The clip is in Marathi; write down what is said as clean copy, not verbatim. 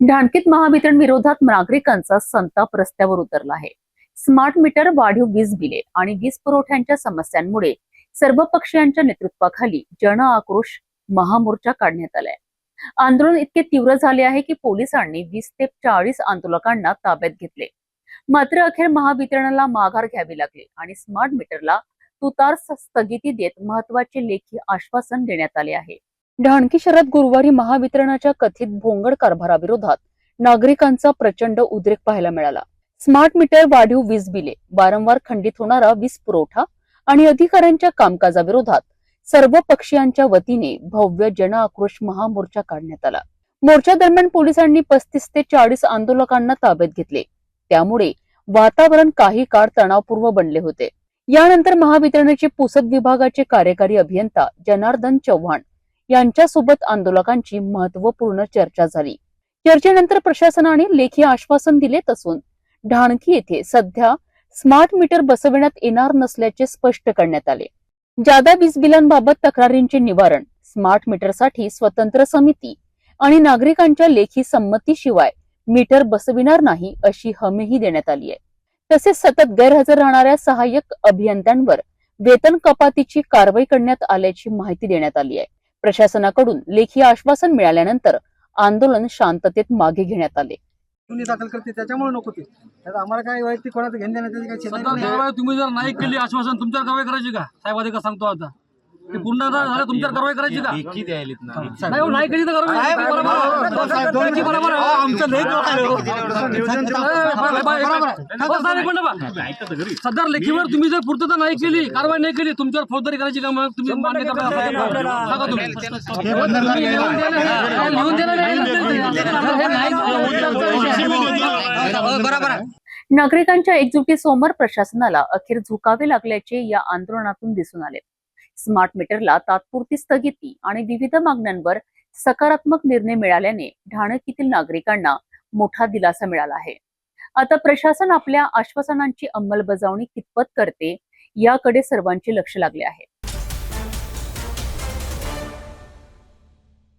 ढाणकीत महावितरण विरोधात नागरिकांचा संताप रस्त्यावर उतरला आहे। स्मार्ट मीटर, वाढीव वीज बिले आणि वीज पुरवठ्यांच्या समस्यांमुळे सर्व पक्षीयांच्या नेतृत्वाखाली जन आक्रोश महामोर्चा काढण्यात आलाय। आंदोलन इतके तीव्र झाले आहे की पोलिसांनी 20 ते 40 आंदोलकांना ताब्यात घेतले। मात्र अखेर महावितरणाला माघार घ्यावी लागली आणि स्मार्ट मीटरला तुतार स्थगिती देत महत्वाचे लेखी आश्वासन देण्यात आले आहे। ढाणकी शहरात गुरुवारी महावितरणाच्या कथित भोंगड कारभाराविरोधात नागरिकांचा प्रचंड उद्रेक पाहायला मिळाला। स्मार्ट मीटर, वाढीव वीज बिले, वारंवार खंडित होणारा वीज पुरवठा आणि अधिकाऱ्यांच्या कामकाजाविरोधात सर्व पक्षीयांच्या वतीने भव्य जन आक्रोश महामोर्चा काढण्यात आला। मोर्चा दरम्यान पोलिसांनी 35 ते 40 आंदोलकांना ताब्यात घेतले। त्यामुळे वातावरण काही काळ तणावपूर्ण बनले होते। यानंतर महावितरणाचे पुसद विभागाचे कार्यकारी अभियंता जनार्दन चव्हाण यांच्यासोबत आंदोलकांची महत्वपूर्ण चर्चा झाली। चर्चेनंतर प्रशासनाने लेखी आश्वासन दिले असून ढाणकी येथे सध्या स्मार्ट मीटर बसविण्यात येणार नसल्याचे स्पष्ट करण्यात आले। जादा वीज बिलांबाबत तक्रारींचे निवारण, स्मार्ट मीटरसाठी स्वतंत्र समिती आणि नागरिकांच्या लेखी संमतीशिवाय मीटर बसविणार नाही अशी हमीही देण्यात आली आहे। तसेच सतत गैरहजर राहणाऱ्या सहाय्यक अभियंत्यांवर वेतन कपातीची कारवाई करण्यात आल्याची माहिती देण्यात आली आहे। प्रशासनाकडून लेखी आश्वासन मिळाल्यानंतर आंदोलन शांततेत मागे घेण्यात आले। दाखल करते त्याच्यामुळे नको ते आम्हाला काय वैयक्तिक कोणाचं घेणं देण्याचं तुम्ही जर नाही केली आश्वासन तुमच्यावर कारवाई करायची का? साहेब अधिक सांगतो आता ते पूर्ण झालं तुमच्यावर कारवाई करायची का? नाही केली तर सदर लेखीवर तुम्ही जर पूर्तता नाही केली, कारवाई नाही केली, तुमच्यावर फौजदारी करायची का? मग तुम्ही मान्य सांगा तुम्ही। नागरिकांच्या एकजुटीसमोर प्रशासनाला अखेर झुकावे लागल्याचे या आंदोलनातून दिसून आले। स्मार्ट मीटरला तात्पुरती स्थगिती आणि विविध मागण्यांवर सकारात्मक निर्णय मिळाल्याने ढाणकीतील नागरिकांना मोठा दिलासा मिळाला आहे। आता प्रशासन आपल्या आश्वासनांची अंमलबजावणी कितपत करते याकडे सर्वांचे लक्ष लागले आहे।